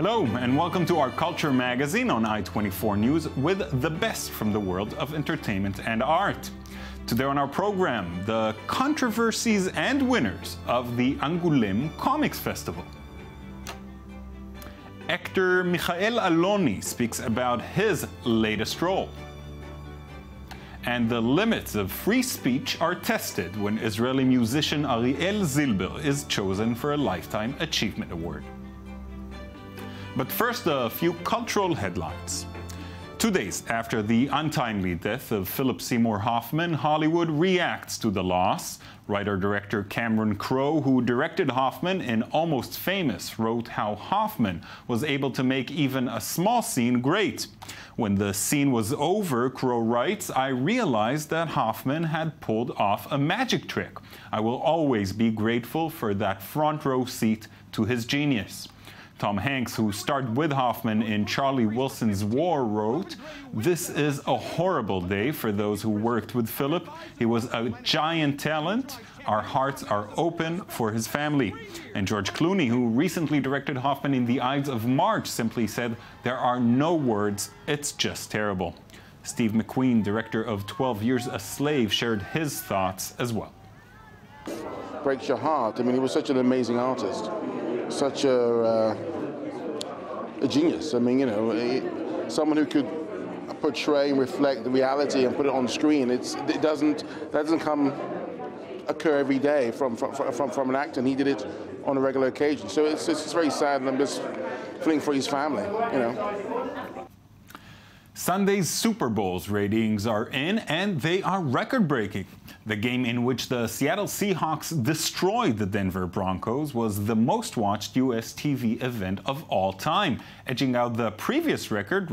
Hello, and welcome to our Culture magazine on I24 News with the best from the world of entertainment and art. Today on our program, the controversies and winners of the Angouleme Comics Festival. Actor Michael Aloni speaks about his latest role. And the limits of free speech are tested when Israeli musician Ariel Zilber is chosen for a Lifetime Achievement Award. But first, a few cultural headlines. 2 days after the untimely death of Philip Seymour Hoffman, Hollywood reacts to the loss. Writer-director Cameron Crowe, who directed Hoffman in Almost Famous, wrote how Hoffman was able to make even a small scene great. When the scene was over, Crowe writes, "I realized that Hoffman had pulled off a magic trick. I will always be grateful for that front row seat to his genius." Tom Hanks, who starred with Hoffman in Charlie Wilson's War, wrote, "This is a horrible day for those who worked with Philip. He was a giant talent. Our hearts are open for his family." And George Clooney, who recently directed Hoffman in The Ides of March, simply said, "There are no words, it's just terrible." Steve McQueen, director of 12 Years a Slave, shared his thoughts as well. Breaks your heart. I mean, he was such an amazing artist. Such a genius. I mean, you know, someone who could portray and reflect the reality and put it on screen. That doesn't occur every day from an actor, and he did it on a regular occasion. So it's very sad, and I'm just feeling for his family, you know. Sunday's Super Bowl's ratings are in, and they are record-breaking. The game in which the Seattle Seahawks destroyed the Denver Broncos was the most-watched U.S. TV event of all time, edging out the previous record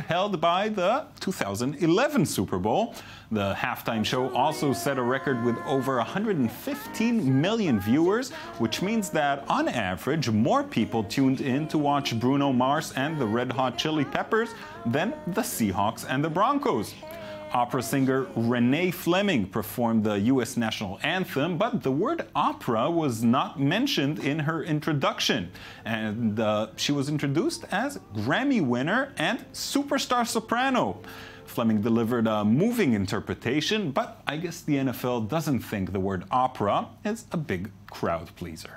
held by the 2011 Super Bowl. The halftime show also set a record with over 115 million viewers, which means that, on average, more people tuned in to watch Bruno Mars and the Red Hot Chili Peppers than the Seahawks and the Broncos. Opera singer Renee Fleming performed the U.S. national anthem, but the word opera was not mentioned in her introduction. And she was introduced as Grammy winner and superstar soprano. Fleming delivered a moving interpretation, but I guess the NFL doesn't think the word opera is a big crowd pleaser.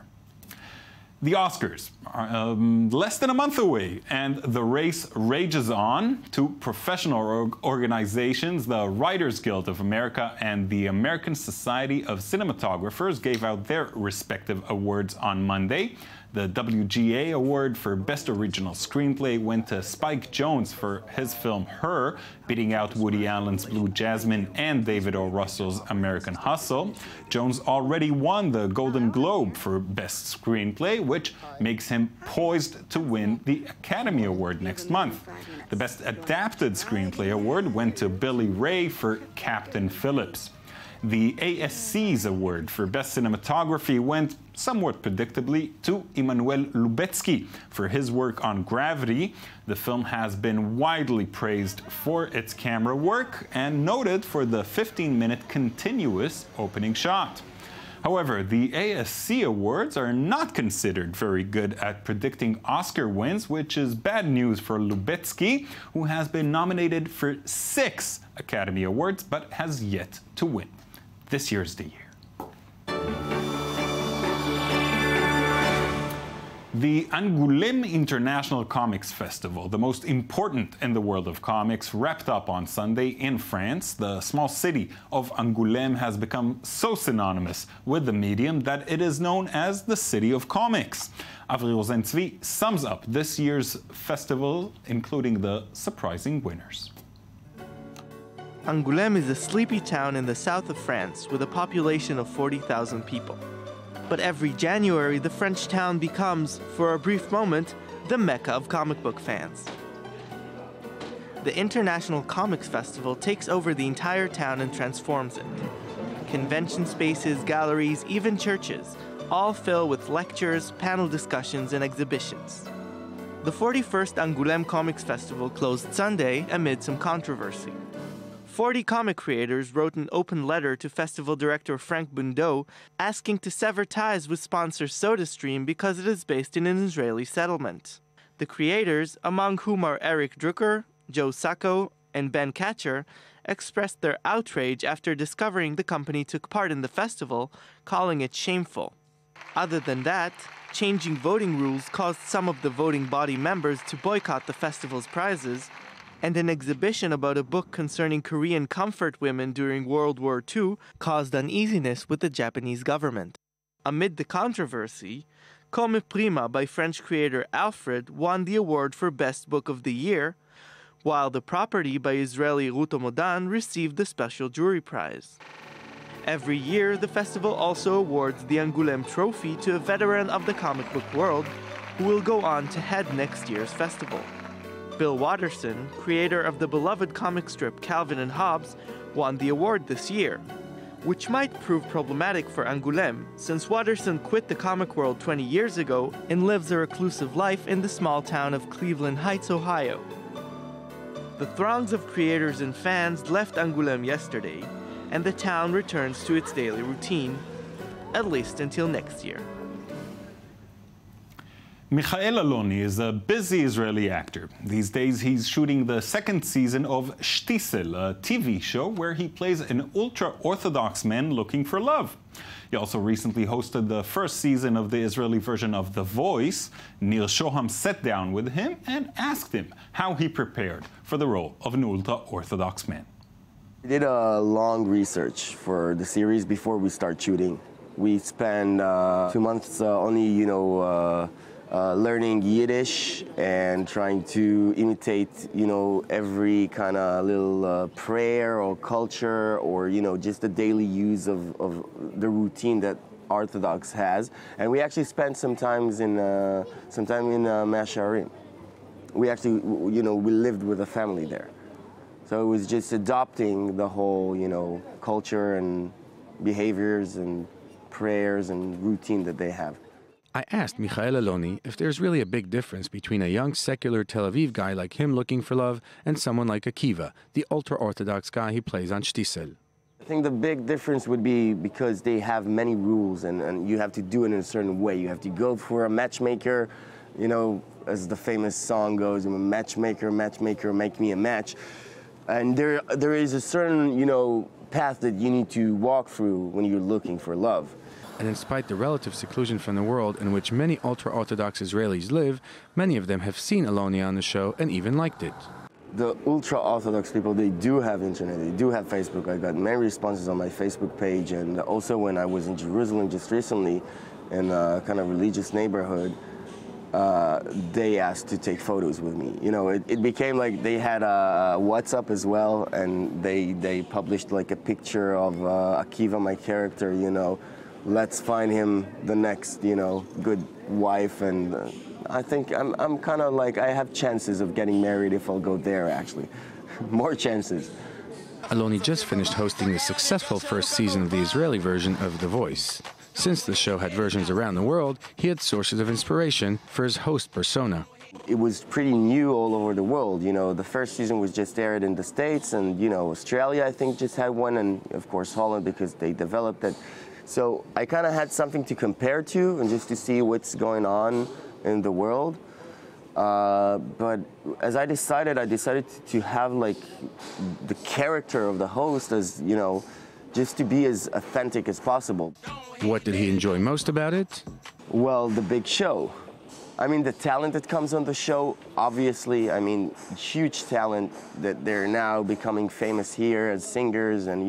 The Oscars are less than a month away, and the race rages on. Two professional organizations, the Writers Guild of America and the American Society of Cinematographers, gave out their respective awards on Monday. The WGA Award for Best Original Screenplay went to Spike Jonze for his film Her, beating out Woody Allen's Blue Jasmine and David O. Russell's American Hustle. Jonze already won the Golden Globe for Best Screenplay, which makes him poised to win the Academy Award next month. The Best Adapted Screenplay Award went to Billy Ray for Captain Phillips. The ASC's award for Best Cinematography went, somewhat predictably, to Emanuel Lubezki for his work on Gravity. The film has been widely praised for its camera work and noted for the 15-minute continuous opening shot. However, the ASC Awards are not considered very good at predicting Oscar wins, which is bad news for Lubezki, who has been nominated for 6 Academy Awards but has yet to win. This year's the year. The Angouleme International Comics Festival, the most important in the world of comics, wrapped up on Sunday in France. The small city of Angouleme has become so synonymous with the medium that it is known as the City of Comics. Ariel Zilber sums up this year's festival, including the surprising winners. Angouleme is a sleepy town in the south of France with a population of 40,000 people. But every January, the French town becomes, for a brief moment, the Mecca of comic book fans. The International Comics Festival takes over the entire town and transforms it. Convention spaces, galleries, even churches, all fill with lectures, panel discussions, and exhibitions. The 41st Angouleme Comics Festival closed Sunday amid some controversy. 40 comic creators wrote an open letter to festival director Frank Bundeau asking to sever ties with sponsor SodaStream because it is based in an Israeli settlement. The creators, among whom are Eric Drucker, Joe Sacco, and Ben Katcher, expressed their outrage after discovering the company took part in the festival, calling it shameful. Other than that, changing voting rules caused some of the voting body members to boycott the festival's prizes, and an exhibition about a book concerning Korean comfort women during World War II caused uneasiness with the Japanese government. Amid the controversy, Come Prima by French creator Alfred won the award for Best Book of the Year, while The Property by Israeli Ruto Modan received the special jury prize. Every year, the festival also awards the Angouleme trophy to a veteran of the comic book world who will go on to head next year's festival. Bill Watterson, creator of the beloved comic strip Calvin and Hobbes, won the award this year, which might prove problematic for Angouleme, since Watterson quit the comic world 20 years ago and lives a reclusive life in the small town of Cleveland Heights, Ohio. The throngs of creators and fans left Angouleme yesterday, and the town returns to its daily routine, at least until next year. Michael Aloni is a busy Israeli actor. These days he's shooting the second season of Shtisel, a TV show where he plays an ultra-orthodox man looking for love. He also recently hosted the first season of the Israeli version of The Voice. Nir Shoham sat down with him and asked him how he prepared for the role of an ultra-orthodox man. We did a long research for the series before we start shooting. We spent 2 months only, learning Yiddish and trying to imitate, every kind of little prayer or culture or, just the daily use of the routine that Orthodox has. And we actually spent some time in Masharim. We actually, we lived with a family there. So it was just adopting the whole, culture and behaviors and prayers and routine that they have. I asked Michael Aloni if there's really a big difference between a young secular Tel Aviv guy like him looking for love and someone like Akiva, the ultra-Orthodox guy he plays on Shtisel. I think the big difference would be because they have many rules and you have to do it in a certain way. You have to go for a matchmaker, as the famous song goes, I'm a matchmaker, make me a match. And there is a certain, path that you need to walk through when you're looking for love. And in spite the relative seclusion from the world in which many ultra-Orthodox Israelis live, many of them have seen Aloni on the show and even liked it. The ultra-Orthodox people, they do have internet, they do have Facebook. I got many responses on my Facebook page, and also when I was in Jerusalem just recently in a kind of religious neighborhood, they asked to take photos with me. It became like they had a WhatsApp as well, and they published like a picture of Akiva, my character, let's find him the next, good wife. And I think I'm kind of like, I have chances of getting married if I'll go there, actually. More chances. Aloni just finished hosting the successful first season of the Israeli version of The Voice. Since the show had versions around the world, he had sources of inspiration for his host persona. It was pretty new all over the world. The first season was just aired in the States, and, Australia, I think, just had one, and, of course, Holland, because they developed it. So I kind of had something to compare to and just to see what's going on in the world. But as I decided to have, like, the character of the host as, just to be as authentic as possible. What did he enjoy most about it? Well, the big show. I mean, the talent that comes on the show, obviously, huge talent that they're now becoming famous here as singers and,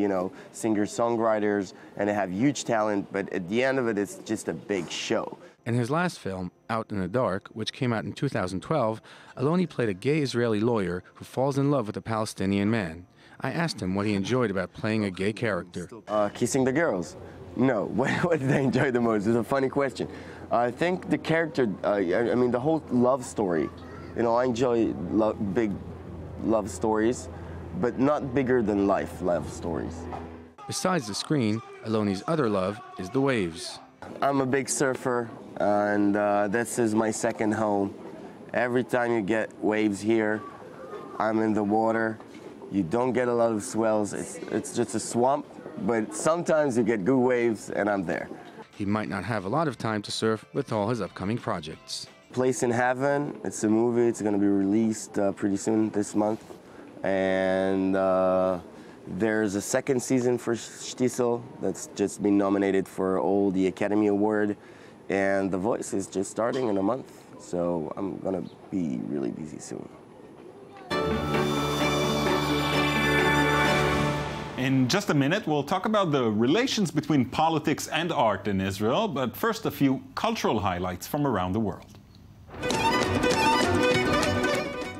singer-songwriters, and they have huge talent, but at the end of it, it's just a big show. In his last film, Out in the Dark, which came out in 2012, Aloni played a gay Israeli lawyer who falls in love with a Palestinian man. I asked him what he enjoyed about playing a gay character. Kissing the girls. No, what did I enjoy the most? It's a funny question. I think the character, the whole love story. I enjoy big love stories, but not bigger than life love stories. Besides the screen, Aloni's other love is the waves. I'm a big surfer, and this is my second home. Every time you get waves here, I'm in the water, You don't get a lot of swells. It's just a swamp, but sometimes you get good waves, and I'm there. He might not have a lot of time to surf with all his upcoming projects. Place in Heaven, it's a movie. It's going to be released pretty soon this month. And there's a second season for Shtisel that's just been nominated for the Academy Award. And The Voice is just starting in a month. So I'm going to be really busy soon. In just a minute, we'll talk about the relations between politics and art in Israel, but first a few cultural highlights from around the world.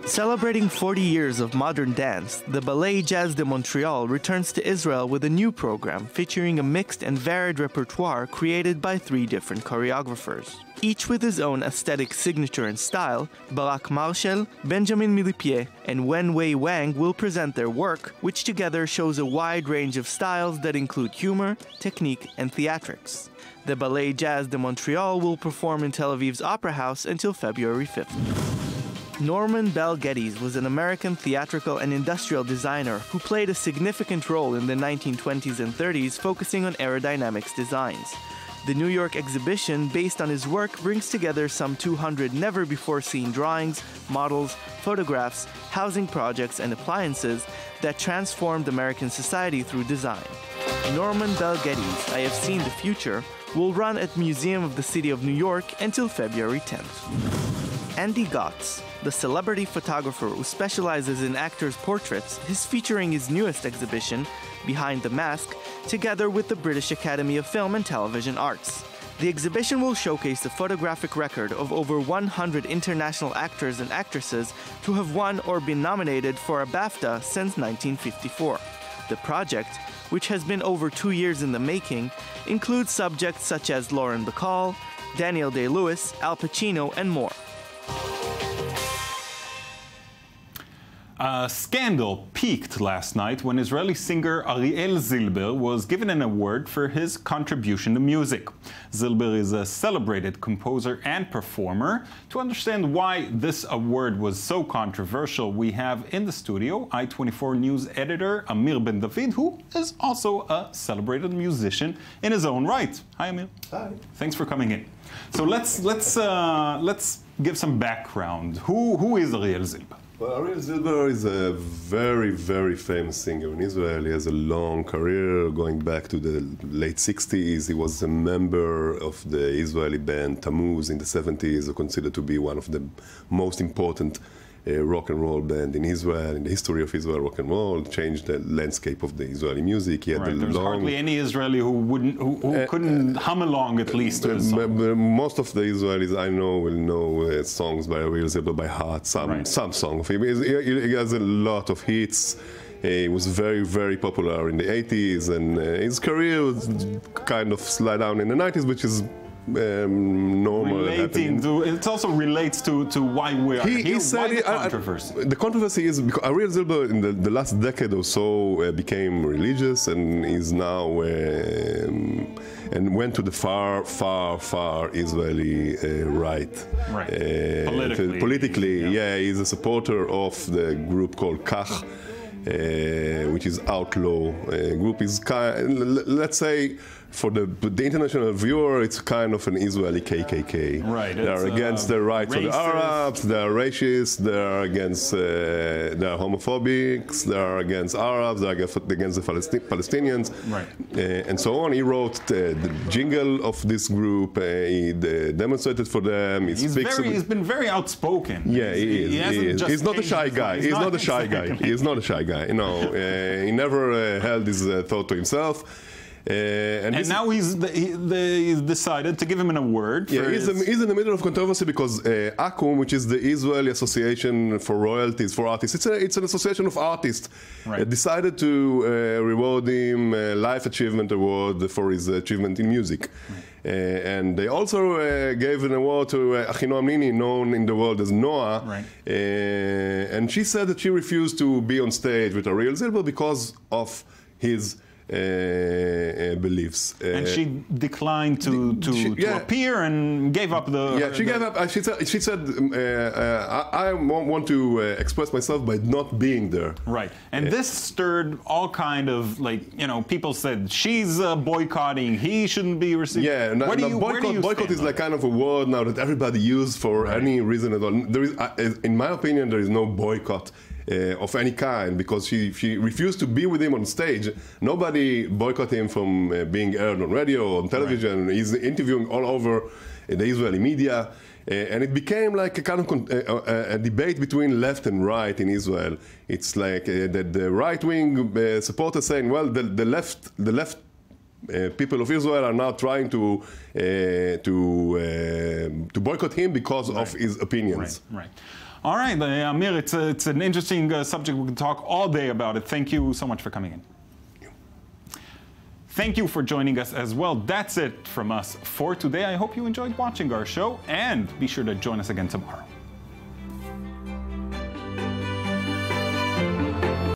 Celebrating 40 years of modern dance, the Ballet Jazz de Montreal returns to Israel with a new program featuring a mixed and varied repertoire created by 3 different choreographers. Each with his own aesthetic signature and style, Barak Marshall, Benjamin Milipier, and Wen Wei Wang will present their work, which together shows a wide range of styles that include humor, technique, and theatrics. The Ballet Jazz de Montreal will perform in Tel Aviv's Opera House until February 5th. Norman Bell Geddes was an American theatrical and industrial designer who played a significant role in the 1920s and 30s, focusing on aerodynamics designs. The New York exhibition, based on his work, brings together some 200 never-before-seen drawings, models, photographs, housing projects, and appliances that transformed American society through design. Norman Bell Geddes, I Have Seen the Future, will run at Museum of the City of New York until February 10th. Andy Gotts, the celebrity photographer who specializes in actors' portraits, is featuring his newest exhibition, Behind the Mask, together with the British Academy of Film and Television Arts. The exhibition will showcase the photographic record of over 100 international actors and actresses who have won or been nominated for a BAFTA since 1954. The project, which has been over 2 years in the making, includes subjects such as Lauren Bacall, Daniel Day-Lewis, Al Pacino, and more. A scandal peaked last night when Israeli singer Ariel Zilber was given an award for his contribution to music. Zilber is a celebrated composer and performer. To understand why this award was so controversial, we have in the studio I-24 News editor Amir Ben David, who is also a celebrated musician in his own right. Hi, Amir. Hi. Thanks for coming in. So let's give some background. Who is Ariel Zilber? Well, Ariel Zilber is a very, very famous singer in Israel. He has a long career going back to the late 60s. He was a member of the Israeli band Tammuz in the 70s, considered to be one of the most important rock and roll band in Israel, in the history of Israel rock and roll, changed the landscape of the Israeli music. He had There's hardly any Israeli who couldn't hum along at least to his song. Most of the Israelis I know will know songs by Ariel Zilber by heart, some song of him. He has a lot of hits. He was very, very popular in the 80s, and his career was kind of slid down in the 90s, which is normal. It also relates to why we are here. Why the controversy? The controversy is because Ariel Zilber in the last decade or so became religious and is now and went to the far Israeli right. Politically, yeah, he's a supporter of the group called Kach, which is outlaw group. Is let's say, for the international viewer, it's kind of an Israeli KKK. Right. They are against the rights of the Arabs. They are racist. They are against. They are homophobic. They are against Arabs. They are against the Palestinians. Right. And so on. He wrote the jingle of this group. He demonstrated for them. He's been very outspoken. Yeah, he is. He's not a shy guy. He's not a shy guy. He's not a shy guy. You know, he never held his thought to himself. And now he's decided to give him an award. Yeah, he's in the middle of controversy because ACUM, which is the Israeli Association for Royalties for Artists, it's an association of artists, decided to reward him a Life Achievement Award for his achievement in music. And they also gave an award to Achinoam Nini, known in the world as Noah. And she said that she refused to be on stage with Ariel Zilber because of his beliefs. And she declined to appear and gave up the... Yeah, she gave up. She said, I want to express myself by not being there. Right. And this stirred all kind of, like, you know, people said, she's boycotting, he shouldn't be receiving... Yeah, boycott is like kind of a word now that everybody uses for any reason at all. There is, in my opinion, there is no boycott of any kind, because she refused to be with him on stage. Nobody boycotted him from being aired on radio, on television. Right. He's interviewing all over the Israeli media. And it became like a kind of a debate between left and right in Israel. It's like the right-wing supporters saying, well, the left people of Israel are now trying to boycott him because of his opinions. Right. All right, Amir, it's an interesting subject. We can talk all day about it. Thank you so much for coming in. Thank you for joining us as well. That's it from us for today. I hope you enjoyed watching our show, and be sure to join us again tomorrow.